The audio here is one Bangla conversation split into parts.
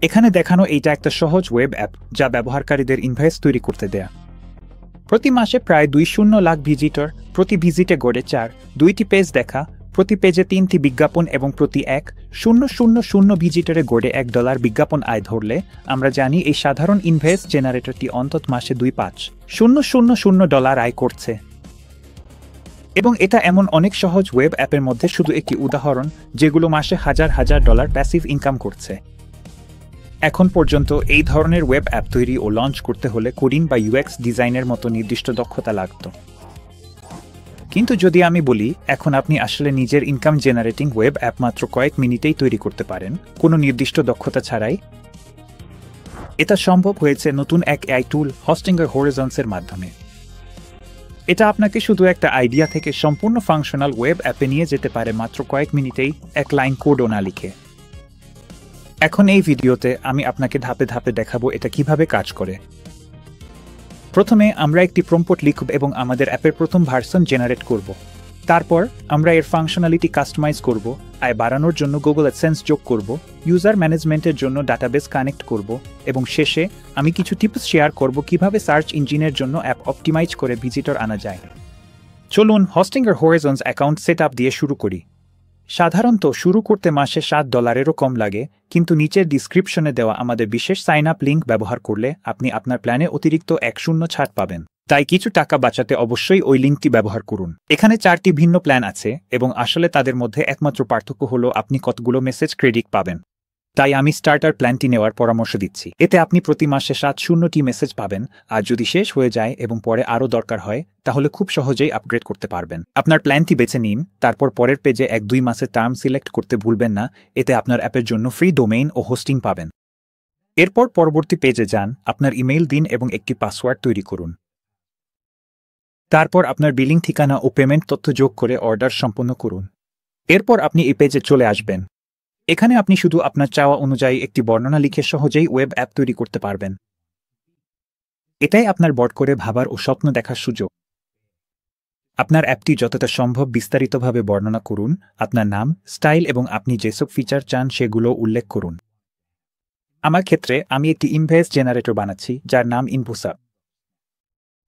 এখানে দেখানো এইটা একটা সহজ ওয়েব অ্যাপ যা ব্যবহারকারীদের ইনভয়েস তৈরি করতে দেয়া। প্রতি মাসে প্রায় 2.0 লাখ ভিজিটর, প্রতি ভিজিটে গড়ে 2টি পেজ দেখা, প্রতি পেজে 3টি বিজ্ঞাপন এবং প্রতি 1,000 ভিজিটরে গড়ে $1 বিজ্ঞাপন আয় ধরলে আমরা জানি এই সাধারণ ইনভয়েস জেনারেটরটি অন্তত মাসে $2,500 আয় করছে। এবং এটা এমন অনেক সহজ ওয়েব অ্যাপের মধ্যে শুধু একটি উদাহরণ যেগুলো মাসে $1,000 প্যাসিভ ইনকাম করছে। এখন পর্যন্ত এই ধরনের ওয়েব অ্যাপ তৈরি ও লঞ্চ করতে হলে কোডিং বা ইউএক্স ডিজাইনের মতো নির্দিষ্ট দক্ষতা লাগত। কিন্তু যদি আমি বলি এখন আপনি আসলে নিজের ইনকাম জেনারেটিং ওয়েব অ্যাপ মাত্র কয়েক মিনিটেই তৈরি করতে পারেন কোনো নির্দিষ্ট দক্ষতা ছাড়াই, এটা সম্ভব হয়েছে নতুন এক এআই টুল হোস্টিংয়ের হরাইজনসের মাধ্যমে। এটা আপনাকে শুধু একটা আইডিয়া থেকে সম্পূর্ণ ফাংশনাল ওয়েব অ্যাপে নিয়ে যেতে পারে মাত্র কয়েক মিনিটেই, এক লাইন কোডও না লিখে। এখন এই ভিডিওতে আমি আপনাকে ধাপে ধাপে দেখাবো এটা কিভাবে কাজ করে। প্রথমে আমরা একটি প্রম্পট লিখব এবং আমাদের অ্যাপের প্রথম ভার্সন জেনারেট করব। তারপর আমরা এর ফাংশনালিটি কাস্টমাইজ করব, আয় বাড়ানোর জন্য গুগল অ্যাডসেন্স যোগ করব, ইউজার ম্যানেজমেন্টের জন্য ডাটাবেস কানেক্ট করব এবং শেষে আমি কিছু টিপস শেয়ার করব কিভাবে সার্চ ইঞ্জিনের জন্য অ্যাপ অপটিমাইজ করে ভিজিটর আনা যায়। চলুন হোস্টিংয়ের হরাইজনস অ্যাকাউন্ট সেট আপ দিয়ে শুরু করি। সাধারণত শুরু করতে মাসে $7 কম লাগে, কিন্তু নিচের ডিসক্রিপশনে দেওয়া আমাদের বিশেষ সাইন আপ লিঙ্ক ব্যবহার করলে আপনি আপনার প্ল্যানে অতিরিক্ত 10 ছাড় পাবেন। তাই কিছু টাকা বাঁচাতে অবশ্যই ওই লিঙ্কটি ব্যবহার করুন। এখানে 4টি ভিন্ন প্ল্যান আছে এবং আসলে তাদের মধ্যে একমাত্র পার্থক্য হলো আপনি কতগুলো মেসেজ ক্রেডিট পাবেন। তাই আমি স্টার্টার প্ল্যানটি নেওয়ার পরামর্শ দিচ্ছি। এতে আপনি প্রতি মাসে 700টি মেসেজ পাবেন, আর যদি শেষ হয়ে যায় এবং পরে আরও দরকার হয় তাহলে খুব সহজেই আপগ্রেড করতে পারবেন। আপনার প্ল্যানটি বেছে নিন, তারপর পরের পেজে 1-2 মাসের টার্ম সিলেক্ট করতে ভুলবেন না, এতে আপনার অ্যাপের জন্য ফ্রি ডোমেইন ও হোস্টিং পাবেন। এরপর পরবর্তী পেজে যান, আপনার ইমেইল দিন এবং একটি পাসওয়ার্ড তৈরি করুন। তারপর আপনার বিলিং ঠিকানা ও পেমেন্ট তথ্য যোগ করে অর্ডার সম্পন্ন করুন। এরপর আপনি এই পেজে চলে আসবেন। এখানে আপনি শুধু আপনার চাওয়া অনুযায়ী একটি বর্ণনা লিখে সহজেই ওয়েব অ্যাপ তৈরি করতে পারবেন। এটাই আপনার বড় করে ভাবার ও স্বপ্ন দেখার সুযোগ। আপনার অ্যাপটি যতটা সম্ভব বিস্তারিতভাবে বর্ণনা করুন, আপনার নাম, স্টাইল এবং আপনি যেসব ফিচার চান সেগুলো উল্লেখ করুন। আমার ক্ষেত্রে আমি একটি ইনভয়েস জেনারেটর বানাচ্ছি যার নাম ইনভোসা।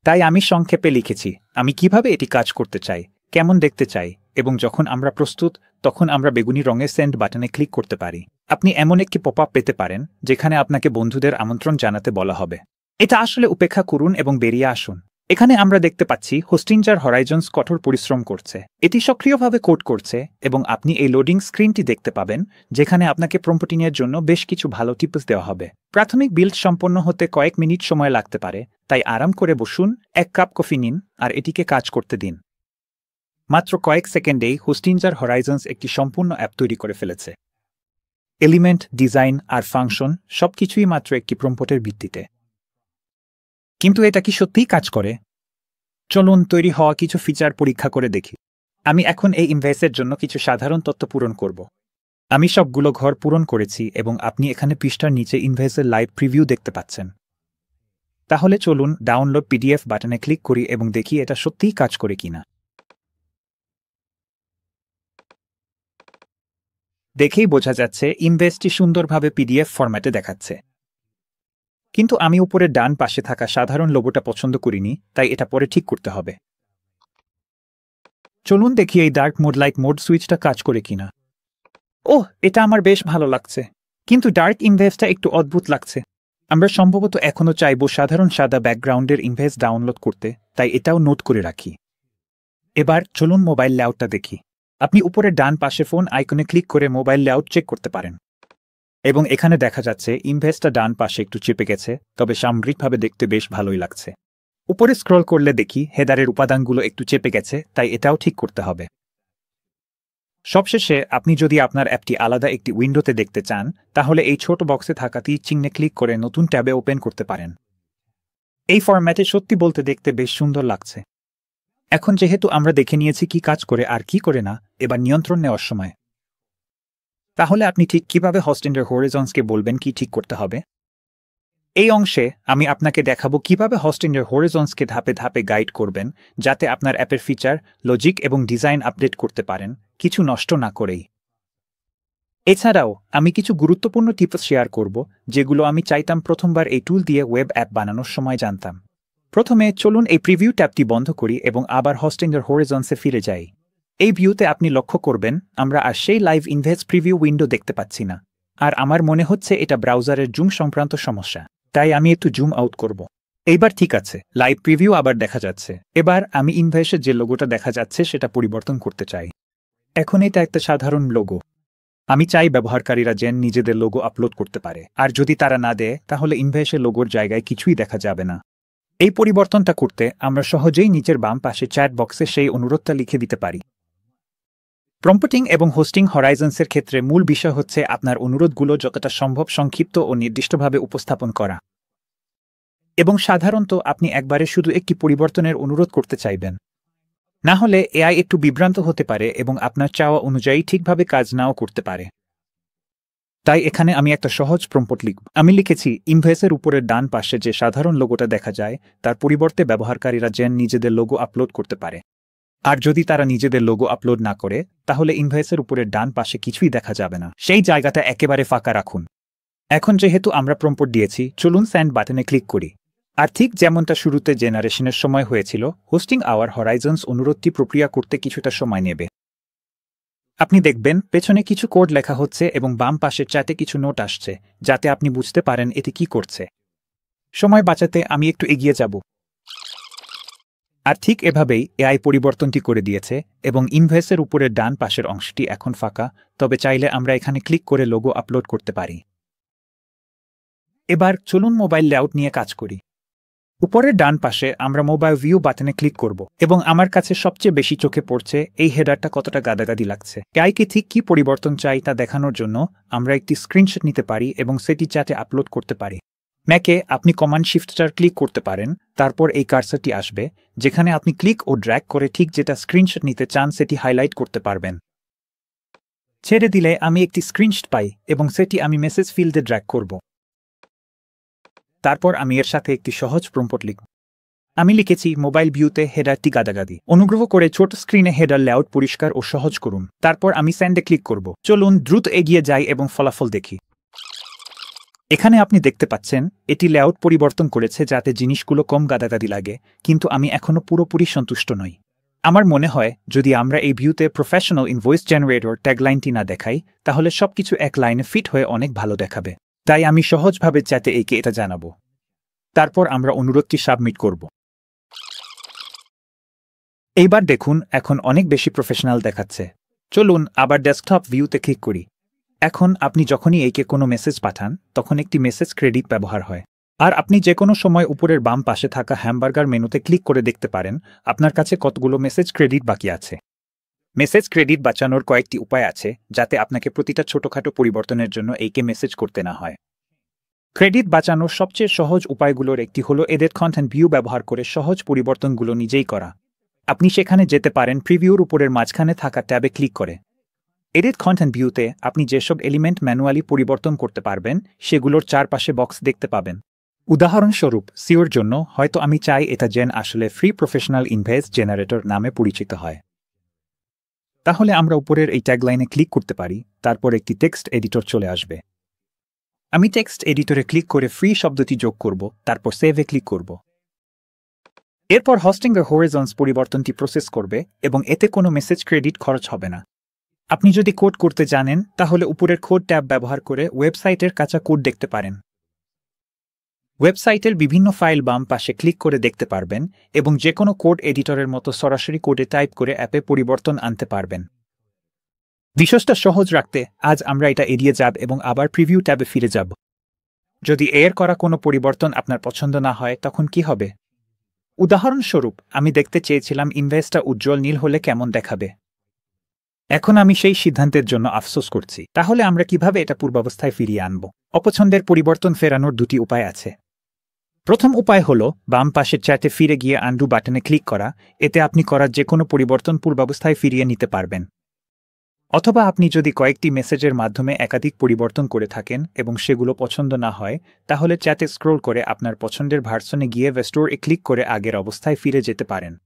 তাই আমি সংক্ষেপে লিখেছি আমি কিভাবে এটি কাজ করতে চাই, কেমন দেখতে চাই, এবং যখন আমরা প্রস্তুত তখন আমরা বেগুনি রঙের সেন্ড বাটনে ক্লিক করতে পারি। আপনি এমন একটি পপ আপ পেতে পারেন যেখানে আপনাকে বন্ধুদের আমন্ত্রণ জানাতে বলা হবে। এটা আসলে উপেক্ষা করুন এবং বেরিয়ে আসুন। এখানে আমরা দেখতে পাচ্ছি হোস্টিংয়ের হরাইজনস কঠোর পরিশ্রম করছে, এটি সক্রিয়ভাবে কোড করছে এবং আপনি এই লোডিং স্ক্রিনটি দেখতে পাবেন যেখানে আপনাকে প্রম্পটিংয়ের জন্য বেশ কিছু ভালো টিপস দেওয়া হবে। প্রাথমিক বিল্ড সম্পন্ন হতে কয়েক মিনিট সময় লাগতে পারে, তাই আরাম করে বসুন, এক কাপ কফি নিন আর এটিকে কাজ করতে দিন। মাত্র কয়েক সেকেন্ডেই হোস্টিংয়ের হরাইজনস একটি সম্পূর্ণ অ্যাপ তৈরি করে ফেলেছে। এলিমেন্ট, ডিজাইন আর ফাংশন সবকিছুই মাত্র একটি প্রম্পটের ভিত্তিতে। কিন্তু এটা কি সত্যিই কাজ করে? চলুন তৈরি হওয়া কিছু ফিচার পরীক্ষা করে দেখি। আমি এখন এই ইনভয়েসের জন্য কিছু সাধারণ তথ্য পূরণ করব। আমি সবগুলো ঘর পূরণ করেছি এবং আপনি এখানে পৃষ্ঠার নিচে ইনভয়েসের লাইভ প্রিভিউ দেখতে পাচ্ছেন। তাহলে চলুন ডাউনলোড পিডিএফ বাটনে ক্লিক করি এবং দেখি এটা সত্যিই কাজ করে কিনা। দেখেই বোঝা যাচ্ছে ইনভয়েসটি সুন্দরভাবে পিডিএফ ফরম্যাটে দেখাচ্ছে। কিন্তু আমি উপরের ডান পাশে থাকা সাধারণ লোগোটা পছন্দ করিনি, তাই এটা পরে ঠিক করতে হবে। চলুন দেখি এই ডার্ক মোড লাইট মোড সুইচটা কাজ করে কিনা। ওহ, এটা আমার বেশ ভালো লাগছে, কিন্তু ডার্ক ইনভয়েসটা একটু অদ্ভুত লাগছে। আমরা সম্ভবত এখনও চাইব সাধারণ সাদা ব্যাকগ্রাউন্ডের ইনভয়েস ডাউনলোড করতে, তাই এটাও নোট করে রাখি। এবার চলুন মোবাইল লেআউটটা দেখি। আপনি উপরের ডান পাশে ফোন আইকনে ক্লিক করে মোবাইল লেআউট চেক করতে পারেন এবং এখানে দেখা যাচ্ছে ইনভয়েসটা ডান পাশে একটু চেপে গেছে, তবে সামগ্রিকভাবে দেখতে বেশ ভালোই লাগছে। উপরে স্ক্রল করলে দেখি হেডারের উপাদানগুলো একটু চেপে গেছে, তাই এটাও ঠিক করতে হবে। সবশেষে আপনি যদি আপনার অ্যাপটি আলাদা একটি উইন্ডোতে দেখতে চান তাহলে এই ছোট বক্সে থাকা তীর চিহ্নে ক্লিক করে নতুন ট্যাবে ওপেন করতে পারেন। এই ফরম্যাটে সত্যি বলতে দেখতে বেশ সুন্দর লাগছে। এখন যেহেতু আমরা দেখে নিয়েছি কি কাজ করে আর কি করে না, এবার নিয়ন্ত্রণ নেওয়ার সময়। তাহলে আপনি ঠিক কিভাবে হোস্টিংয়ের হরাইজনসকে বলবেন কি ঠিক করতে হবে? এই অংশে আমি আপনাকে দেখাবো কিভাবে হোস্টিংয়ের হরাইজনসকে ধাপে ধাপে গাইড করবেন যাতে আপনার অ্যাপের ফিচার, লজিক এবং ডিজাইন আপডেট করতে পারেন, কিছু নষ্ট না করেই। এছাড়াও আমি কিছু গুরুত্বপূর্ণ টিপস শেয়ার করব যেগুলো আমি চাইতাম প্রথমবার এই টুল দিয়ে ওয়েব অ্যাপ বানানোর সময় জানতাম। প্রথমে চলুন এই প্রিভিউ ট্যাবটি বন্ধ করি এবং আবার হোস্টিংয়ের হরিজন্সে ফিরে যাই। এই ভিউতে আপনি লক্ষ্য করবেন আমরা আর সেই লাইভ ইনভেস্ট প্রিভিউ উইন্ডো দেখতে পাচ্ছি না। আর আমার মনে হচ্ছে এটা ব্রাউজারের জুম সংক্রান্ত সমস্যা, তাই আমি একটু জুম আউট করব। এইবার ঠিক আছে, লাইভ প্রিভিউ আবার দেখা যাচ্ছে। এবার আমি ইনভেস্টের যে লোগোটা দেখা যাচ্ছে সেটা পরিবর্তন করতে চাই। এখন এটা একটা সাধারণ লোগো। আমি চাই ব্যবহারকারীরা যেন নিজেদের লোগো আপলোড করতে পারে, আর যদি তারা না দেয় তাহলে ইনভেস্টের লোগোর জায়গায় কিছুই দেখা যাবে না। এই পরিবর্তনটা করতে আমরা সহজেই নিচের বাম পাশে চ্যাট বক্সে সেই অনুরোধটা লিখে দিতে পারি। প্রম্পটিং এবং হোস্টিং হরাইজন্সের ক্ষেত্রে মূল বিষয় হচ্ছে আপনার অনুরোধগুলো যতটা সম্ভব সংক্ষিপ্ত ও নির্দিষ্টভাবে উপস্থাপন করা। এবং সাধারণত আপনি একবারে শুধু একটি পরিবর্তনের অনুরোধ করতে চাইবেন। না হলে এআই একটু বিভ্রান্ত হতে পারে এবং আপনার চাওয়া অনুযায়ী ঠিকভাবে কাজ নাও করতে পারে। তাই এখানে আমি একটা সহজ প্রম্পট লিখব। আমি লিখেছি ইনভয়েসের উপরের ডান পাশে যে সাধারণ লোগোটা দেখা যায় তার পরিবর্তে ব্যবহারকারীরা যেন নিজেদের লোগো আপলোড করতে পারে। আর যদি তারা নিজেদের লোগো আপলোড না করে তাহলে ইনভয়েসের উপরের ডান পাশে কিছুই দেখা যাবে না, সেই জায়গাটা একেবারে ফাঁকা রাখুন। এখন যেহেতু আমরা প্রম্পট দিয়েছি, চলুন সেন্ড বাটনে ক্লিক করি। আর ঠিক যেমনটা শুরুতে জেনারেশনের সময় হয়েছিল, হোস্টিং আওয়ার হরাইজন্স অনুরোধটি প্রক্রিয়া করতে কিছুটা সময় নেবে। আপনি দেখবেন পেছনে কিছু কোড লেখা হচ্ছে এবং বাম পাশের চ্যাটে কিছু নোট আসছে, যাতে আপনি বুঝতে পারেন এটি কি করছে। সময় বাঁচাতে আমি একটু এগিয়ে যাব। আর ঠিক এভাবেই এআই পরিবর্তনটি করে দিয়েছে এবং ইনভয়েসের উপরের ডান পাশের অংশটি এখন ফাঁকা, তবে চাইলে আমরা এখানে ক্লিক করে লোগো আপলোড করতে পারি। এবার চলুন মোবাইল লেআউট নিয়ে কাজ করি। উপরের ডান পাশে আমরা মোবাইল ভিউ বাটনে ক্লিক করব এবং আমার কাছে সবচেয়ে বেশি চোখে পড়ছে এই হেডারটা কতটা গাদাগাদি লাগছে। এআইকে ঠিক কি পরিবর্তন চাই তা দেখানোর জন্য আমরা একটি স্ক্রিনশট নিতে পারি এবং সেটি চ্যাটে আপলোড করতে পারি। ম্যাকে আপনি কমান্ড শিফট-স্টার ক্লিক করতে পারেন, তারপর এই কার্সারটি আসবে যেখানে আপনি ক্লিক ও ড্র্যাগ করে ঠিক যেটা স্ক্রিনশট নিতে চান সেটি হাইলাইট করতে পারবেন। ছেড়ে দিলে আমি একটি স্ক্রিনশট পাই এবং সেটি আমি মেসেজ ফিল্ডে ড্র্যাগ করব। তারপর আমি এর সাথে একটি সহজ প্রম্পট লিখব। আমি লিখেছি মোবাইল ভিউতে হেডারটি গাদাগাদি। অনুগ্রহ করে ছোট স্ক্রিনে হেডার লেআউট পরিষ্কার ও সহজ করুন। তারপর আমি সেন্ডে ক্লিক করব। চলুন দ্রুত এগিয়ে যাই এবং ফলাফল দেখি। এখানে আপনি দেখতে পাচ্ছেন এটি লেআউট পরিবর্তন করেছে যাতে জিনিসগুলো কম গাদাগাদি লাগে, কিন্তু আমি এখনও পুরোপুরি সন্তুষ্ট নই। আমার মনে হয় যদি আমরা এই ভিউতে প্রফেশনাল ইনভয়েস জেনারেটর ট্যাগলাইনটি না দেখাই তাহলে সবকিছু এক লাইনে ফিট হয়ে অনেক ভালো দেখাবে। তাই আমি সহজভাবে চ্যাটে একে এটা জানাবো। তারপর আমরা অনুরোধটি সাবমিট করব। এইবার দেখুন এখন অনেক বেশি প্রফেশনাল দেখাচ্ছে। চলুন আবার ডেস্কটপ ভিউতে ক্লিক করি। এখন আপনি যখনই একে কোনো মেসেজ পাঠান তখন একটি মেসেজ ক্রেডিট ব্যবহার হয়। আর আপনি যে কোনো সময় উপরের বাম পাশে থাকা হ্যামবার্গার মেনুতে ক্লিক করে দেখতে পারেন আপনার কাছে কতগুলো মেসেজ ক্রেডিট বাকি আছে। মেসেজ ক্রেডিট বাঁচানোর কয়েকটি উপায় আছে যাতে আপনাকে প্রতিটা ছোটখাটো পরিবর্তনের জন্য এইকে মেসেজ করতে না হয়। ক্রেডিট বাঁচানোর সবচেয়ে সহজ উপায়গুলোর একটি হলো এডিট কন্টেন্ট ভিউ ব্যবহার করে সহজ পরিবর্তনগুলো নিজেই করা। আপনি সেখানে যেতে পারেন প্রিভিউর উপরের মাঝখানে থাকা ট্যাবে ক্লিক করে। এডিট কন্টেন্ট ভিউতে আপনি যেসব এলিমেন্ট ম্যানুয়ালি পরিবর্তন করতে পারবেন সেগুলোর চারপাশে বক্স দেখতে পাবেন। উদাহরণস্বরূপ সিওর জন্য হয়তো আমি চাই এটা যেন আসলে ফ্রি প্রফেশনাল ইনভয়েস জেনারেটর নামে পরিচিত হয়। তাহলে আমরা উপরের এই ট্যাগলাইনে ক্লিক করতে পারি, তারপর একটি টেক্সট এডিটর চলে আসবে। আমি টেক্সট এডিটরে ক্লিক করে ফ্রি শব্দটি যোগ করব, তারপর সেভে ক্লিক করব। এরপর হোস্টিংয়ের হরাইজন্স পরিবর্তনটি প্রসেস করবে এবং এতে কোনো মেসেজ ক্রেডিট খরচ হবে না। আপনি যদি কোড করতে জানেন তাহলে উপরের কোড ট্যাব ব্যবহার করে ওয়েবসাইটের কাঁচা কোড দেখতে পারেন। ওয়েবসাইটের বিভিন্ন ফাইল বাম পাশে ক্লিক করে দেখতে পারবেন এবং যে কোনো কোড এডিটরের মতো সরাসরি কোডে টাইপ করে অ্যাপে পরিবর্তন আনতে পারবেন। বিষয়টা সহজ রাখতে আজ আমরা এটা এড়িয়ে যাব এবং আবার প্রিভিউ ট্যাবে ফিরে যাব। যদি এর করা কোনো পরিবর্তন আপনার পছন্দ না হয় তখন কি হবে? উদাহরণস্বরূপ আমি দেখতে চেয়েছিলাম ইনভয়েসটা উজ্জ্বল নীল হলে কেমন দেখাবে। এখন আমি সেই সিদ্ধান্তের জন্য আফসোস করছি। তাহলে আমরা কিভাবে এটা পূর্বাবস্থায় ফিরিয়ে আনব? অপছন্দের পরিবর্তন ফেরানোর দুটি উপায় আছে। প্রথম উপায় হল বাম পাশের চ্যাটে ফিরে গিয়ে আনডু বাটনে ক্লিক করা। এতে আপনি করা যে কোনো পরিবর্তন পূর্বাবস্থায় ফিরিয়ে নিতে পারবেন। অথবা আপনি যদি কয়েকটি মেসেজের মাধ্যমে একাধিক পরিবর্তন করে থাকেন এবং সেগুলো পছন্দ না হয় তাহলে চ্যাটে স্ক্রোল করে আপনার পছন্দের ভার্সনে গিয়ে রেস্টোর এ ক্লিক করে আগের অবস্থায় ফিরে যেতে পারেন।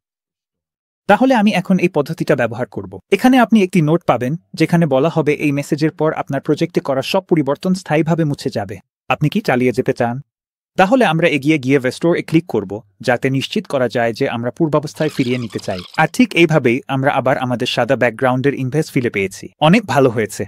তাহলে আমি এখন এই পদ্ধতিটা ব্যবহার করব। এখানে আপনি একটি নোট পাবেন যেখানে বলা হবে এই মেসেজের পর আপনার প্রজেক্টে করা সব পরিবর্তন স্থায়ীভাবে মুছে যাবে। আপনি কি চালিয়ে যেতে চান? তাহলে আমরা এগিয়ে গিয়ে রেস্টোর এ ক্লিক করব, যাতে নিশ্চিত করা যায় যে আমরা পূর্বাবস্থায় ফিরিয়ে নিতে চাই। আর ঠিক এইভাবেই আমরা আবার আমাদের সাদা ব্যাকগ্রাউন্ডের ইনভেস ফিরে পেয়েছি। অনেক ভালো হয়েছে।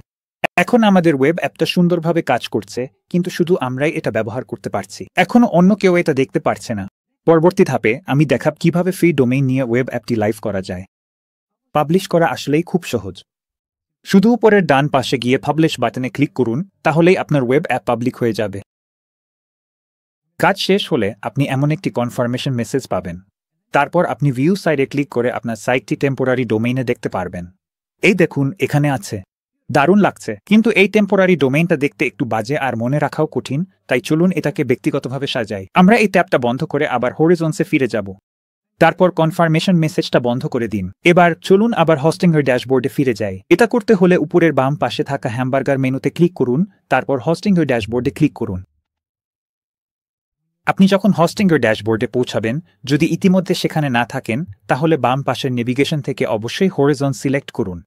এখন আমাদের ওয়েব অ্যাপটা সুন্দরভাবে কাজ করছে, কিন্তু শুধু আমরাই এটা ব্যবহার করতে পারছি। এখনো অন্য কেউ এটা দেখতে পারছে না। পরবর্তী ধাপে আমি দেখাব কিভাবে ফ্রি ডোমেইন নিয়ে ওয়েব অ্যাপটি লাইভ করা যায়। পাবলিশ করা আসলেই খুব সহজ। শুধু উপরের ডান পাশে গিয়ে পাবলিশ বাটনে ক্লিক করুন, তাহলেই আপনার ওয়েব অ্যাপ পাবলিক হয়ে যাবে। কাজ শেষ হলে আপনি এমন একটি কনফার্মেশন মেসেজ পাবেন। তারপর আপনি ভিউ সাইডে ক্লিক করে আপনার সাইটটি টেম্পোরারি ডোমেইনে দেখতে পারবেন। এই দেখুন, এখানে আছে। দারুণ লাগছে, কিন্তু এই টেম্পোরারি ডোমেইনটা দেখতে একটু বাজে আর মনে রাখাও কঠিন, তাই চলুন এটাকে ব্যক্তিগতভাবে সাজাই। আমরা এই ট্যাবটা বন্ধ করে আবার হরিজন্সে ফিরে যাব। তারপর কনফার্মেশন মেসেজটা বন্ধ করে দিন। এবার চলুন আবার হোস্টিংয়ের ড্যাশবোর্ডে ফিরে যাই। এটা করতে হলে উপরের বাম পাশে থাকা হ্যামবার্গার মেনুতে ক্লিক করুন, তারপর হোস্টিংয়ের ড্যাশবোর্ডে ক্লিক করুন। আপনি যখন হোস্টিংয়ের ড্যাশবোর্ডে পৌঁছাবেন, যদি ইতিমধ্যে সেখানে না থাকেন, তাহলে বাম পাশের নেভিগেশন থেকে অবশ্যই হরিজন সিলেক্ট করুন।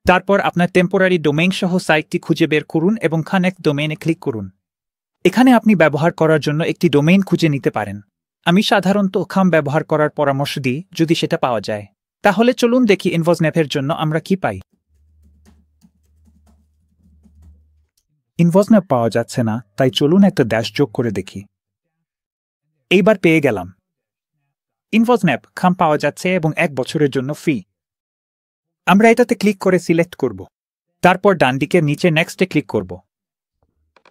তারপর আপনার টেম্পোরারি ডোমেইন সহ সাইটটি খুঁজে বের করুন এবং কানেক্ট ডোমেইনে ক্লিক করুন। এখানে আপনি ব্যবহার করার জন্য একটি ডোমেইন খুঁজে নিতে পারেন। আমি সাধারণত খাম ব্যবহার করার পরামর্শ দিই, যদি সেটা পাওয়া যায়। তাহলে চলুন দেখি ইনভজন্যাপের জন্য আমরা কি পাই। ইনভজন্যাপ পাওয়া যাচ্ছে না, তাই চলুন একটা ড্যাশ যোগ করে দেখি। এইবার পেয়ে গেলাম। ইনভজন্যাপ খাম পাওয়া যাচ্ছে এবং 1 বছরের জন্য ফ্রি। আমরা এটাতে ক্লিক করে সিলেক্ট করব। তারপর ডান দিকে নিচে নেক্সটে ক্লিক করব।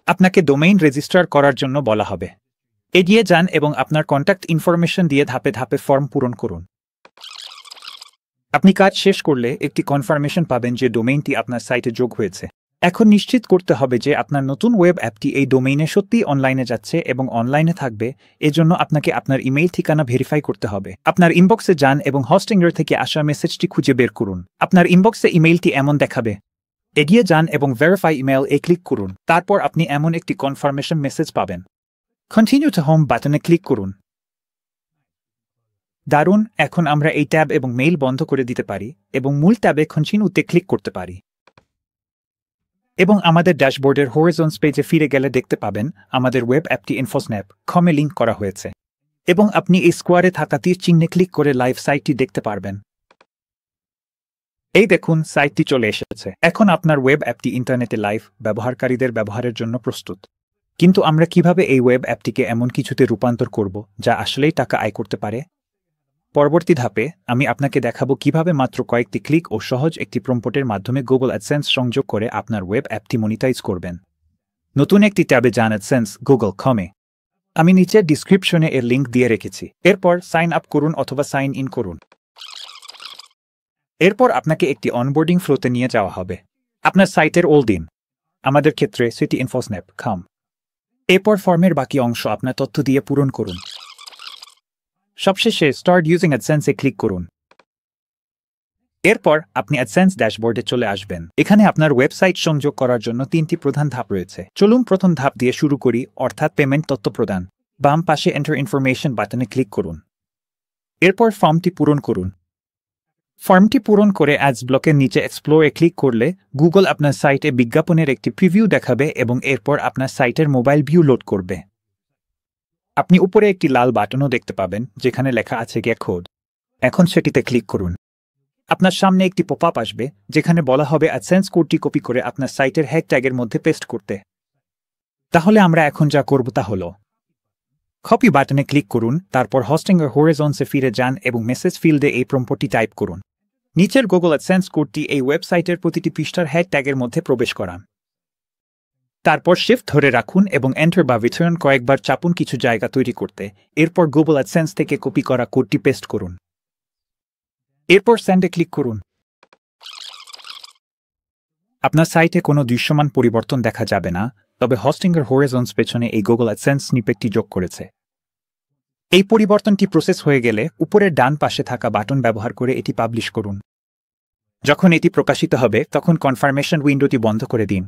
আপনাকে ডোমেইন রেজিস্টার করার জন্য বলা হবে। এগিয়ে যান এবং আপনার কন্ট্যাক্ট ইনফরমেশন দিয়ে ধাপে ধাপে ফর্ম পূরণ করুন। আপনি কাজ শেষ করলে একটি কনফার্মেশন পাবেন যে ডোমেইনটি আপনার সাইটে যোগ হয়েছে। এখন নিশ্চিত করতে হবে যে আপনার নতুন ওয়েব অ্যাপটি এই ডোমেইনে সত্যিই অনলাইনে যাচ্ছে এবং অনলাইনে থাকবে। এজন্য আপনাকে আপনার ইমেইল ঠিকানা ভেরিফাই করতে হবে। আপনার ইনবক্সে যান এবং হোস্টিংয়ের থেকে আসা মেসেজটি খুঁজে বের করুন। আপনার ইনবক্সে ইমেইলটি এমন দেখাবে। এগিয়ে যান এবং ভেরিফাই ইমেইল এ ক্লিক করুন। তারপর আপনি এমন একটি কনফার্মেশন মেসেজ পাবেন। কন্টিনিউ টু হোম বাটনে ক্লিক করুন। দারুণ, এখন আমরা এই ট্যাব এবং মেইল বন্ধ করে দিতে পারি এবং মূল ট্যাবে কন্টিনিউতে ক্লিক করতে পারি। এবং আমাদের ড্যাশবোর্ডের হরিজন্স পেজে ফিরে গেলে দেখতে পাবেন আমাদের ওয়েব অ্যাপটি ইনফোস্ন্যাপ কমে লিঙ্ক করা হয়েছে। এবং আপনি এই স্কোয়ারে থাকা তীর চিহ্নে ক্লিক করে লাইভ সাইটটি দেখতে পারবেন। এই দেখুন, সাইটটি চলে এসেছে। এখন আপনার ওয়েব অ্যাপটি ইন্টারনেটে লাইভ ব্যবহারকারীদের ব্যবহারের জন্য প্রস্তুত। কিন্তু আমরা কিভাবে এই ওয়েব অ্যাপটিকে এমন কিছুতে রূপান্তর করব যা আসলেই টাকা আয় করতে পারে? পরবর্তী ধাপে আমি আপনাকে দেখাবো কিভাবে মাত্র কয়েকটি ক্লিক ও সহজ একটি প্রম্পটের মাধ্যমে গুগল অ্যাডসেন্স সংযোগ করে আপনার ওয়েব অ্যাপটি মনিটাইজ করবেন। নতুন একটি ট্যাবে যান অ্যাডসেন্স গুগল কমে। আমি নিচের ডিসক্রিপশনে এর লিঙ্ক দিয়ে রেখেছি। এরপর সাইন আপ করুন অথবা সাইন ইন করুন। এরপর আপনাকে একটি অনবোর্ডিং ফ্লোতে নিয়ে যাওয়া হবে। আপনার সাইটের ওল দিন, আমাদের ক্ষেত্রে সিটি ইনফোস্ন্যাপ কম। এরপর ফর্মের বাকি অংশ আপনার তথ্য দিয়ে পূরণ করুন। সবশেষে স্টার্ট ইউজিং অ্যাডসেন্সে ক্লিক করুন। এরপর আপনি অ্যাডসেন্স ড্যাশবোর্ডে চলে আসবেন। এখানে আপনার ওয়েবসাইট সংযোগ করার জন্য 3টি প্রধান ধাপ রয়েছে। চলুন প্রথম ধাপ দিয়ে শুরু করি, অর্থাৎ পেমেন্ট তথ্য প্রদান। বাম পাশে এন্টার ইনফরমেশন বাটনে ক্লিক করুন। এরপর ফর্মটি পূরণ করুন। ফর্মটি পূরণ করে অ্যাডস ব্লকের নিচে এক্সপ্লোরে ক্লিক করলে গুগল আপনার সাইটে বিজ্ঞাপনের একটি প্রিভিউ দেখাবে এবং এরপর আপনার সাইটের মোবাইল ভিউ লোড করবে। আপনি উপরে একটি লাল বাটনও দেখতে পাবেন যেখানে লেখা আছে গেট কোড। এখন সেটিতে ক্লিক করুন। আপনার সামনে একটি পপআপ আসবে যেখানে বলা হবে অ্যাডসেন্স কোডটি কপি করে আপনার সাইটের হ্যাশট্যাগের মধ্যে পেস্ট করতে। তাহলে আমরা এখন যা করব তা হল কপি বাটনে ক্লিক করুন, তারপর হোস্টিংয়ের হরিজন্সে ফিরে যান এবং মেসেজ ফিল্ডে এই প্রম্পটটি টাইপ করুন। নিচের গুগল অ্যাডসেন্স কোডটি এই ওয়েবসাইটের প্রতিটি পৃষ্ঠার হ্যাশট্যাগের মধ্যে প্রবেশ করান। তারপর শিফট ধরে রাখুন এবং এন্টার বা রিটার্ন কয়েকবার চাপুন কিছু জায়গা তৈরি করতে। এরপর গুগল অ্যাডসেন্স থেকে কপি করা কোডটি পেস্ট করুন। এরপর সেন্ডে ক্লিক করুন। আপনার সাইটে কোনো দৃশ্যমান পরিবর্তন দেখা যাবে না, তবে হোস্টিংয়ের হরিজন্স পেছনে এই গুগল অ্যাডসেন্স স্নিপেটটি যোগ করেছে। এই পরিবর্তনটি প্রসেস হয়ে গেলে উপরের ডান পাশে থাকা বাটন ব্যবহার করে এটি পাবলিশ করুন। যখন এটি প্রকাশিত হবে তখন কনফার্মেশন উইন্ডোটি বন্ধ করে দিন।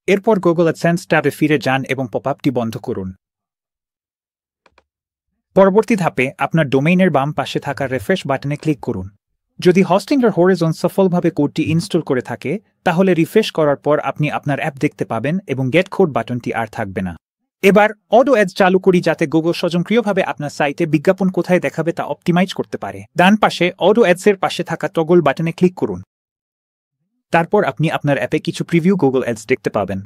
এরপর গুগল অ্যাডসেন্স ট্যাবে ফিরে যান এবং পপআপটি বন্ধ করুন। পরবর্তী ধাপে আপনার ডোমেইনের বাম পাশে থাকা রিফ্রেশ বাটনে ক্লিক করুন। যদি হস্টিংয়ের হরাইজন সফলভাবে কোডটি ইনস্টল করে থাকে তাহলে রিফ্রেশ করার পর আপনি আপনার অ্যাপ দেখতে পাবেন এবং গেট কোড বাটনটি আর থাকবে না। এবার অটো অ্যাডস চালু করি যাতে গুগল স্বয়ংক্রিয়ভাবে আপনার সাইটে বিজ্ঞাপন কোথায় দেখাবে তা অপটিমাইজ করতে পারে। ডান পাশে অটো অ্যাডসের পাশে থাকা টগল বাটনে ক্লিক করুন। তারপর আপনি আপনার অ্যাপে কিছু প্রিভিউ গুগল অ্যাডস দেখতে পাবেন।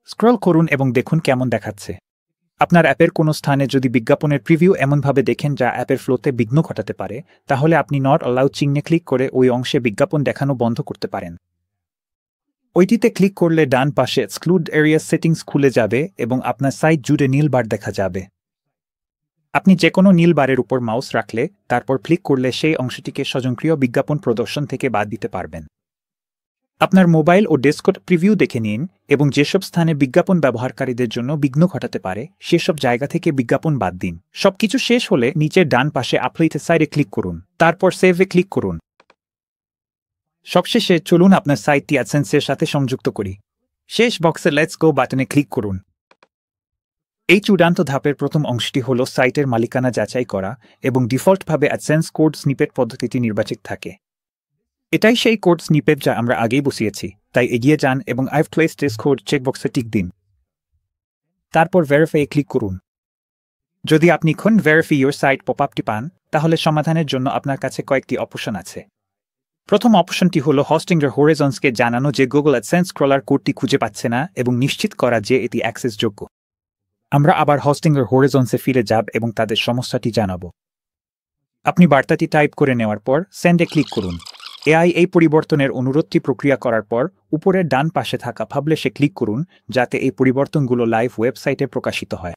স্ক্রল করুন এবং দেখুন কেমন দেখাচ্ছে। আপনার অ্যাপের কোনো স্থানে যদি বিজ্ঞাপনের প্রিভিউ এমনভাবে দেখেন যা অ্যাপের ফ্লোতে বিঘ্ন ঘটাতে পারে তাহলে আপনি নট অ্যালাউড চিহ্নে ক্লিক করে ওই অংশে বিজ্ঞাপন দেখানো বন্ধ করতে পারেন। ওইটিতে ক্লিক করলে ডান পাশে এক্সক্লুড এরিয়া সেটিংস খুলে যাবে এবং আপনার সাইট জুড়ে নীল বার দেখা যাবে। আপনি যে কোনো নীল বারের উপর মাউস রাখলে তারপর ক্লিক করলে সেই অংশটিকে স্বয়ংক্রিয় বিজ্ঞাপন প্রদর্শন থেকে বাদ দিতে পারবেন। আপনার মোবাইল ও ডেস্কটপ প্রিভিউ দেখে নিন এবং যেসব স্থানে বিজ্ঞাপন ব্যবহারকারীদের জন্য বিঘ্ন ঘটাতে পারে সেসব জায়গা থেকে বিজ্ঞাপন বাদ দিন। সবকিছু শেষ হলে নিচের ডান পাশে আপলোড সাইডে ক্লিক করুন, তারপর সেভে ক্লিক করুন। সবশেষে চলুন আপনার সাইটটি অ্যাডসেন্সের সাথে সংযুক্ত করি। শেষ বক্সে লেটস গো বাটনে ক্লিক করুন। এই চূড়ান্ত ধাপের প্রথম অংশটি হল সাইটের মালিকানা যাচাই করা এবং ডিফল্টভাবে অ্যাডসেন্স কোড স্নিপেট পদ্ধতিটি নির্বাচিত থাকে। এটাই সেই কোড স্নিপেট যা আমরা আগেই বসিয়েছি, তাই এগিয়ে যান এবং আইভ প্লেসড দিস কোড চেকবক্সে টিক দিন। তারপর ভেরিফাই ক্লিক করুন। যদি আপনি এখন ভেরিফাই ইউর সাইট পপআপটি পান তাহলে সমাধানের জন্য আপনার কাছে কয়েকটি অপশন আছে। প্রথম অপশনটি হল হস্টিংয়ের হরাইজনসকে জানানো যে গুগল অ্যাডসেন্স স্ক্রলার কোডটি খুঁজে পাচ্ছে না এবং নিশ্চিত করা যে এটি অ্যাক্সেসযোগ্য। আমরা আবার হস্টিংয়ের হরাইজনসে ফিরে যাব এবং তাদের সমস্যাটি জানাব। আপনি বার্তাটি টাইপ করে নেওয়ার পর সেন্ডে ক্লিক করুন। এআই এই পরিবর্তনের অনুরোধটি প্রক্রিয়া করার পর উপরের ডান পাশে থাকা পাবলিশে ক্লিক করুন যাতে এই পরিবর্তনগুলো লাইভ ওয়েবসাইটে প্রকাশিত হয়।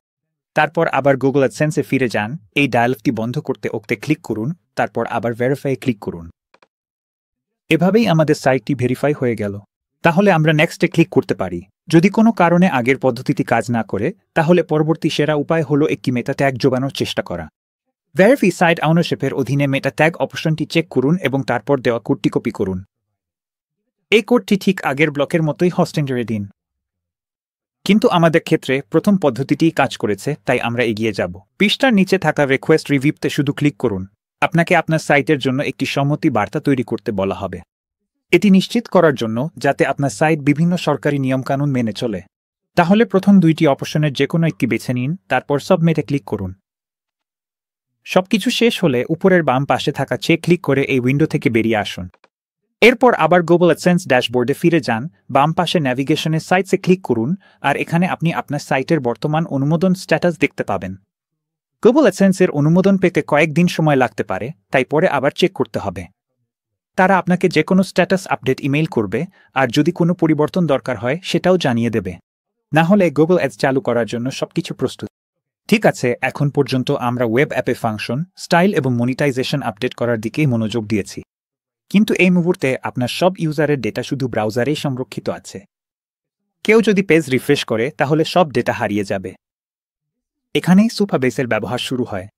তারপর আবার গুগল অ্যাডসেন্সে ফিরে যান, এই ডায়ালগটি বন্ধ করতে ওকে ক্লিক করুন, তারপর আবার ভেরিফাই ক্লিক করুন। এভাবেই আমাদের সাইটটি ভেরিফাই হয়ে গেল। তাহলে আমরা নেক্সটে ক্লিক করতে পারি। যদি কোনো কারণে আগের পদ্ধতিটি কাজ না করে তাহলে পরবর্তী সেরা উপায় হল একটি মেটা ট্যাগ যোগানোর চেষ্টা করা। ভেরিফাই সাইট ওনারশিপের অধীনে মেটা ট্যাগ অপশনটি চেক করুন এবং তারপর দেওয়া কোডটি কপি করুন। এই কোডটি ঠিক আগের ব্লকের মতোই হস্টিংয়ে দিন। কিন্তু আমাদের ক্ষেত্রে প্রথম পদ্ধতিটিই কাজ করেছে, তাই আমরা এগিয়ে যাব। পৃষ্ঠার নিচে থাকা রিকোয়েস্ট রিভিউতে শুধু ক্লিক করুন। আপনাকে আপনার সাইটের জন্য একটি সম্মতি বার্তা তৈরি করতে বলা হবে। এটি নিশ্চিত করার জন্য যাতে আপনার সাইট বিভিন্ন সরকারি নিয়মকানুন মেনে চলে। তাহলে প্রথম দুইটি অপশনের যে কোনো একটি বেছে নিন, তারপর সাবমিটে ক্লিক করুন। সবকিছু শেষ হলে উপরের বাম পাশে থাকা চেক ক্লিক করে এই উইন্ডো থেকে বেরিয়ে আসুন। এরপর আবার গুগল অ্যাডসেন্স ড্যাশবোর্ডে ফিরে যান, বাম পাশে ন্যাভিগেশনের সাইটসে ক্লিক করুন আর এখানে আপনি আপনার সাইটের বর্তমান অনুমোদন স্ট্যাটাস দেখতে পাবেন। গুগল অ্যাডসেন্সের অনুমোদন পেতে কয়েকদিন সময় লাগতে পারে, তাই পরে আবার চেক করতে হবে। তারা আপনাকে যে কোনো স্ট্যাটাস আপডেট ইমেইল করবে আর যদি কোনো পরিবর্তন দরকার হয় সেটাও জানিয়ে দেবে। না হলে গুগল অ্যাডস চালু করার জন্য সবকিছু প্রস্তুত। ঠিক আছে, এখন পর্যন্ত আমরা ওয়েব অ্যাপে ফাংশন, স্টাইল এবং মনিটাইজেশন আপডেট করার দিকেই মনোযোগ দিয়েছি। কিন্তু এই মুহূর্তে আপনার সব ইউজারের ডেটা শুধু ব্রাউজারেই সংরক্ষিত আছে। কেউ যদি পেজ রিফ্রেশ করে তাহলে সব ডেটা হারিয়ে যাবে। এখানেই সুপারবেসের ব্যবহার শুরু হয়।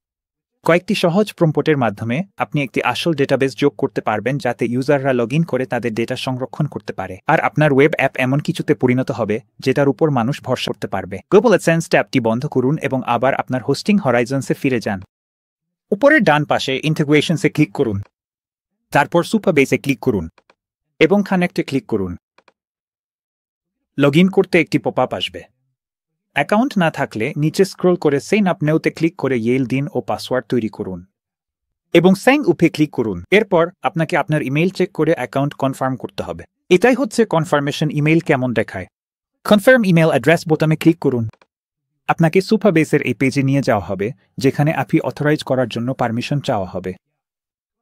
কয়েকটি সহজ প্রম্পটের মাধ্যমে আপনি একটি আসল ডেটাবেস যোগ করতে পারবেন যাতে ইউজাররা লগ ইন করে তাদের ডেটা সংরক্ষণ করতে পারে আর আপনার ওয়েব অ্যাপ এমন কিছুতে পরিণত হবে যেটার উপর মানুষ ভরসা করতে পারবে। গুগল অ্যাডসেন্স ট্যাবটি বন্ধ করুন এবং আবার আপনার হোস্টিং হরাইজনসে ফিরে যান। উপরের ডান পাশে ইন্টিগ্রেশনসে ক্লিক করুন, তারপর সুপারবেসে ক্লিক করুন এবং কানেক্টে ক্লিক করুন। লগ ইন করতে একটি পপআপ আসবে। অ্যাকাউন্ট না থাকলে নিচে স্ক্রল করে সাইন আপ নেওতে ক্লিক করে ইমেইল দিন ও পাসওয়ার্ড তৈরি করুন এবং সাইন আপে ক্লিক করুন। এরপর আপনাকে আপনার ইমেইল চেক করে অ্যাকাউন্ট কনফার্ম করতে হবে। এটাই হচ্ছে কনফার্মেশন ইমেইল কেমন দেখায়। কনফার্ম ইমেইল অ্যাড্রেস বোতামে ক্লিক করুন। আপনাকে সুপারবেসের এই পেজে নিয়ে যাওয়া হবে যেখানে আপনি অথরাইজ করার জন্য পারমিশন চাওয়া হবে।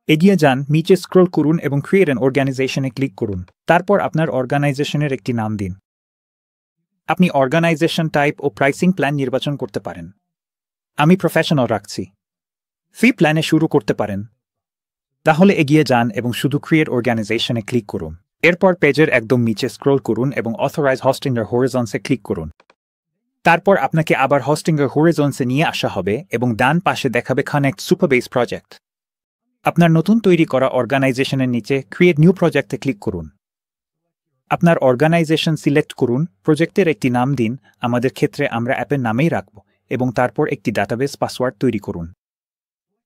এগিয়ে যান, নিচে স্ক্রল করুন এবং ক্রিয়েট অ্যান অর্গানাইজেশনে ক্লিক করুন। তারপর আপনার অর্গানাইজেশনের একটি নাম দিন। আপনি অর্গানাইজেশন টাইপ ও প্রাইসিং প্ল্যান নির্বাচন করতে পারেন। আমি প্রফেশনাল রাখছি। ফি প্ল্যানে শুরু করতে পারেন। তাহলে এগিয়ে যান এবং শুধু ক্রিয়েট অর্গানাইজেশনে ক্লিক করুন। এরপর পেজের একদম নিচে স্ক্রল করুন এবং অথরাইজ হস্টিংয়ের হরাইজনসে ক্লিক করুন। তারপর আপনাকে আবার হস্টিংয়ের হরাইজনসে নিয়ে আসা হবে এবং ডান পাশে দেখাবে কানেক্ট সুপারবেস প্রজেক্ট। আপনার নতুন তৈরি করা অর্গানাইজেশনের নিচে ক্রিয়েট নিউ প্রজেক্টে ক্লিক করুন। আপনার অর্গানাইজেশন সিলেক্ট করুন, প্রজেক্টের একটি নাম দিন, আমাদের ক্ষেত্রে আমরা অ্যাপের নামেই রাখব এবং তারপর একটি ডাটাবেস পাসওয়ার্ড তৈরি করুন।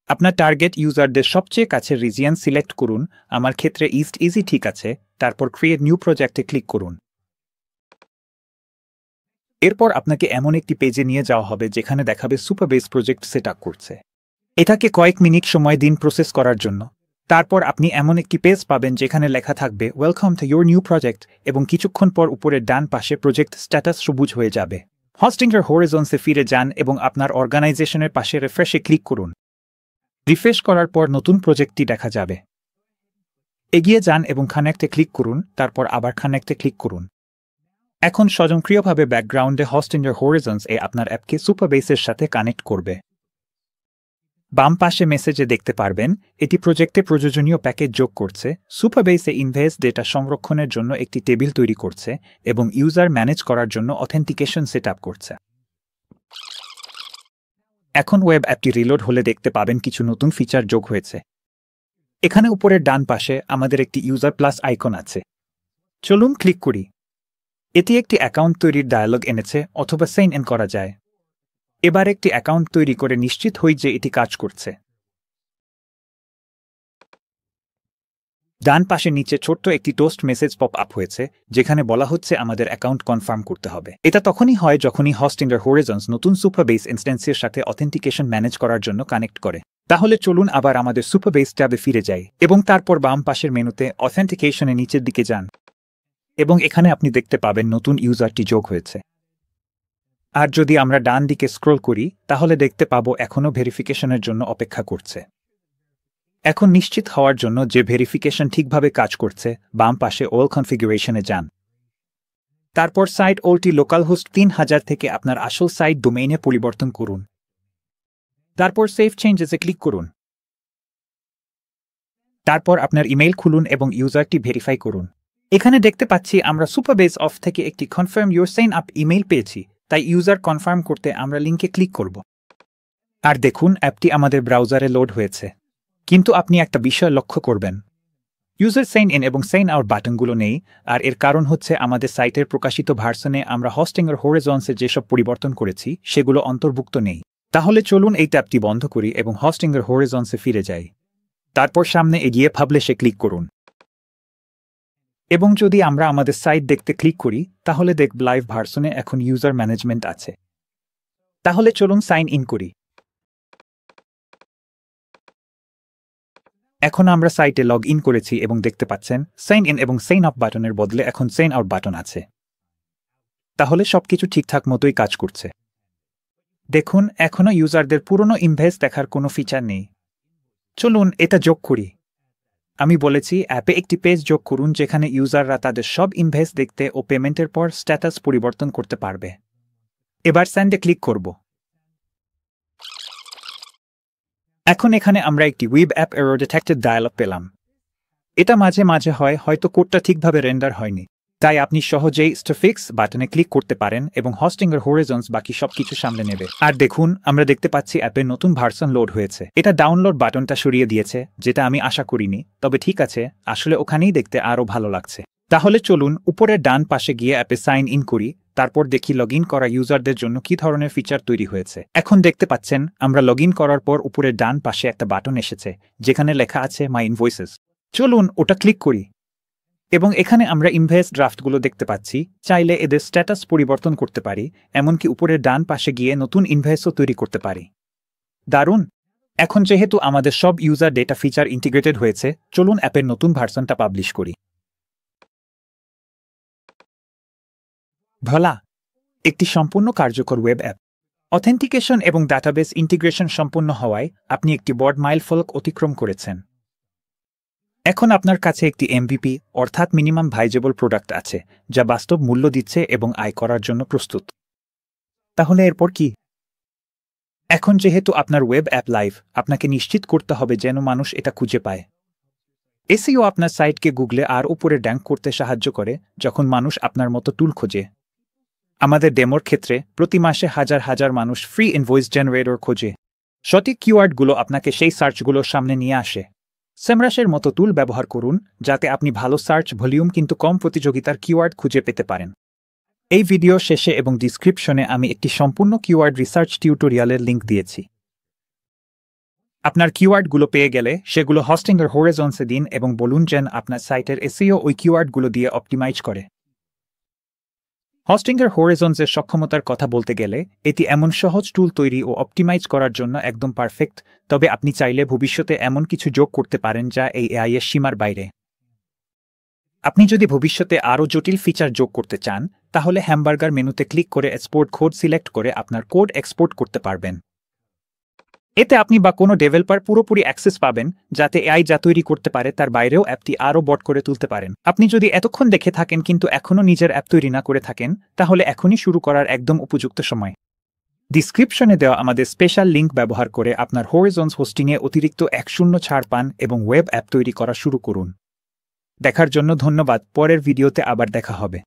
আপনার টার্গেট ইউজারদের সবচেয়ে কাছের রিজিয়ন সিলেক্ট করুন। আমার ক্ষেত্রে ইস্ট ইজি ঠিক আছে। তারপর ক্রিয়েট নিউ প্রজেক্টে ক্লিক করুন। এরপর আপনাকে এমন একটি পেজে নিয়ে যাওয়া হবে যেখানে দেখাবে সুপারবেস প্রজেক্ট সেট আপ করছে। এটাকে কয়েক মিনিট সময় দিন প্রসেস করার জন্য। তারপর আপনি এমন একটি পেজ পাবেন যেখানে লেখা থাকবে welcome to your new project, এবং কিছুক্ষণ পর উপরের ডান পাশে প্রজেক্ট স্ট্যাটাস সবুজ হয়ে যাবে। হোস্টিংয়ের হরিজন্সে ফিরে যান এবং আপনার অর্গানাইজেশনের পাশে রিফ্রেশে ক্লিক করুন। রিফ্রেশ করার পর নতুন প্রজেক্টটি দেখা যাবে। এগিয়ে যান এবং কানেক্টে ক্লিক করুন, তারপর আবার কানেক্টে ক্লিক করুন। এখন স্বয়ংক্রিয়ভাবে ব্যাকগ্রাউন্ডে হোস্টিংয়ের হরিজন্স আপনার অ্যাপকে সুপারবেসের সাথে কানেক্ট করবে। বাম পাশে মেসেজে দেখতে পারবেন এটি প্রজেক্টে প্রয়োজনীয় প্যাকেজ যোগ করছে, সুপারবেসে ইনভেস্ট ডেটা সংরক্ষণের জন্য একটি টেবিল তৈরি করছে এবং ইউজার ম্যানেজ করার জন্য অথেন্টিকেশন সেট আপ করছে। এখন ওয়েব অ্যাপটি রিলোড হলে দেখতে পাবেন কিছু নতুন ফিচার যোগ হয়েছে। এখানে উপরের ডান পাশে আমাদের একটি ইউজার প্লাস আইকন আছে। চলুন ক্লিক করি। এটি একটি অ্যাকাউন্ট তৈরির ডায়ালগ এনেছে, অথবা সাইন ইন করা যায়। এবার একটি অ্যাকাউন্ট তৈরি করে নিশ্চিত হই যে এটি কাজ করছে। ডান পাশে নিচে ছোট্ট একটি টোস্ট মেসেজ পপ আপ হয়েছে যেখানে বলা হচ্ছে আমাদের অ্যাকাউন্ট কনফার্ম করতে হবে। এটা তখনই হয় যখনই হোস্টিংয়ের হরিজন্স নতুন সুপারবেস ইনস্ট্যান্সের সাথে অথেন্টিকেশন ম্যানেজ করার জন্য কানেক্ট করে। তাহলে চলুন আবার আমাদের সুপারবেস ট্যাবে ফিরে যাই এবং তারপর বাম পাশের মেনুতে অথেন্টিকেশনে নিচের দিকে যান, এবং এখানে আপনি দেখতে পাবেন নতুন ইউজারটি যোগ হয়েছে। আর যদি আমরা ডান দিকে স্ক্রল করি তাহলে দেখতে পাবো এখনও ভেরিফিকেশনের জন্য অপেক্ষা করছে। এখন নিশ্চিত হওয়ার জন্য যে ভেরিফিকেশন ঠিকভাবে কাজ করছে বাম পাশে অল কনফিগারেশনে যান। তারপর সাইট ওলটি লোকাল হোস্ট 3000 থেকে আপনার আসল সাইট ডোমেইনে পরিবর্তন করুন। তারপর সেভ চেঞ্জেসে ক্লিক করুন। তারপর আপনার ইমেইল খুলুন এবং ইউজারটি ভেরিফাই করুন। এখানে দেখতে পাচ্ছি আমরা সুপারবেস অফ থেকে একটি confirm your sign up email পেয়েছি, তাই ইউজার কনফার্ম করতে আমরা লিঙ্কে ক্লিক করব। আর দেখুন অ্যাপটি আমাদের ব্রাউজারে লোড হয়েছে। কিন্তু আপনি একটা বিষয় লক্ষ্য করবেন, ইউজার সাইন ইন এবং সাইন আউট বাটনগুলো নেই, আর এর কারণ হচ্ছে আমাদের সাইটের প্রকাশিত ভার্সনে আমরা হোস্টিংয়ের হরিজন্সে যেসব পরিবর্তন করেছি সেগুলো অন্তর্ভুক্ত নেই। তাহলে চলুন এই ট্যাবটি বন্ধ করি এবং হোস্টিংয়ের হরিজন্সে ফিরে যাই। তারপর সামনে এগিয়ে পাবলিশে ক্লিক করুন। এবং যদি আমরা আমাদের সাইট দেখতে ক্লিক করি তাহলে দেখব লাইভ ভার্সনে এখন ইউজার ম্যানেজমেন্ট আছে। তাহলে চলুন সাইন ইন করি। এখন আমরা সাইটে লগ ইন করেছি এবং দেখতে পাচ্ছেন সাইন ইন এবং সাইন আপ বাটনের বদলে এখন সাইন আউট বাটন আছে। তাহলে সবকিছু ঠিকঠাক মতোই কাজ করছে। দেখুন এখনও ইউজারদের পুরনো ইনভয়েস দেখার কোনো ফিচার নেই। চলুন এটা যোগ করি। আমি বলেছি অ্যাপে একটি পেজ যোগ করুন যেখানে ইউজাররা তাদের সব ইনভয়েস দেখতে ও পেমেন্টের পর স্ট্যাটাস পরিবর্তন করতে পারবে। এবার সেন্ডে ক্লিক করব। এখন এখানে আমরা একটি web app error detected dialog পেলাম। এটা মাঝে মাঝে হয়, হয়তো কোডটা ঠিকভাবে রেন্ডার হয়নি। তাই আপনি সহজেই স্টফিক্স বাটনে ক্লিক করতে পারেন এবং হোস্টিংয়ের হরিজন্স বাকি সবকিছু সামলে নেবে। আর দেখুন আমরা দেখতে পাচ্ছি অ্যাপের নতুন ভার্সন লোড হয়েছে। এটা ডাউনলোড বাটনটা সরিয়ে দিয়েছে, যেটা আমি আশা করিনি, তবে ঠিক আছে, আসলে ওখানেই দেখতে আরও ভালো লাগছে। তাহলে চলুন উপরের ডান পাশে গিয়ে অ্যাপে সাইন ইন করি, তারপর দেখি লগ ইন করা ইউজারদের জন্য কি ধরনের ফিচার তৈরি হয়েছে। এখন দেখতে পাচ্ছেন আমরা লগ ইন করার পর উপরের ডান পাশে একটা বাটন এসেছে যেখানে লেখা আছে মাই ইনভয়েসেস। চলুন ওটা ক্লিক করি এবং এখানে আমরা ইনভয়েস ড্রাফটগুলো দেখতে পাচ্ছি। চাইলে এদের স্ট্যাটাস পরিবর্তন করতে পারি, এমনকি উপরের ডান পাশে গিয়ে নতুন ইনভয়েসও তৈরি করতে পারি। দারুণ! এখন যেহেতু আমাদের সব ইউজার ডেটা ফিচার ইন্টিগ্রেটেড হয়েছে, চলুন অ্যাপের নতুন ভার্সনটা পাবলিশ করি। ভোলা একটি সম্পূর্ণ কার্যকর ওয়েব অ্যাপ। অথেন্টিকেশন এবং ডাটাবেস ইন্টিগ্রেশন সম্পূর্ণ হওয়ায় আপনি একটি বড় মাইলফলক অতিক্রম করেছেন। এখন আপনার কাছে একটি এমভিপি অর্থাৎ মিনিমাম ভাইজেবল প্রোডাক্ট আছে, যা বাস্তব মূল্য দিচ্ছে এবং আয় করার জন্য প্রস্তুত। তাহলে এরপর কি? এখন যেহেতু আপনার ওয়েব অ্যাপ লাইভ, আপনাকে নিশ্চিত করতে হবে যেন মানুষ এটা খুঁজে পায়। এসইও আপনার সাইটকে গুগলে আর উপরে র্যাঙ্ক করতে সাহায্য করে যখন মানুষ আপনার মতো টুল খোঁজে। আমাদের ডেমোর ক্ষেত্রে প্রতি মাসে হাজার হাজার মানুষ ফ্রি ইনভয়েস জেনারেটর খোঁজে। সঠিক কিওয়ার্ডগুলো আপনাকে সেই সার্চগুলোর সামনে নিয়ে আসে। সেমরাশের মতো টুল ব্যবহার করুন যাতে আপনি ভালো সার্চ ভলিউম কিন্তু কম প্রতিযোগিতার কিওয়ার্ড খুঁজে পেতে পারেন। এই ভিডিও শেষে এবং ডিসক্রিপশনে আমি একটি সম্পূর্ণ কিওয়ার্ড রিসার্চ টিউটোরিয়ালের লিঙ্ক দিয়েছি। আপনার কিওয়ার্ডগুলো পেয়ে গেলে সেগুলো হোস্টিংয়ের হরিজন্সে দিন এবং বলুন যেন আপনার সাইটের এসইও ওই কিওয়ার্ডগুলো দিয়ে অপটিমাইজ করে। হোস্টিংয়ের হরিজন্সের সক্ষমতার কথা বলতে গেলে এটি এমন সহজ টুল তৈরি ও অপটিমাইজ করার জন্য একদম পারফেক্ট, তবে আপনি চাইলে ভবিষ্যতে এমন কিছু যোগ করতে পারেন যা এই এআই এর সীমার বাইরে। আপনি যদি ভবিষ্যতে আরও জটিল ফিচার যোগ করতে চান তাহলে হ্যামবার্গার মেনুতে ক্লিক করে এক্সপোর্ট কোড সিলেক্ট করে আপনার কোড এক্সপোর্ট করতে পারবেন। এতে আপনি বা কোনো ডেভেলপার পুরোপুরি অ্যাক্সেস পাবেন যাতে এআই যা তৈরি করতে পারে তার বাইরেও অ্যাপটি আরও বড় করে তুলতে পারেন। আপনি যদি এতক্ষণ দেখে থাকেন কিন্তু এখনও নিজের অ্যাপ তৈরি না করে থাকেন তাহলে এখনই শুরু করার একদম উপযুক্ত সময়। ডিসক্রিপশনে দেওয়া আমাদের স্পেশাল লিঙ্ক ব্যবহার করে আপনার হরিজন্স হোস্টিংয়ে অতিরিক্ত 1% ছাড় পান এবং ওয়েব অ্যাপ তৈরি করা শুরু করুন। দেখার জন্য ধন্যবাদ। পরের ভিডিওতে আবার দেখা হবে।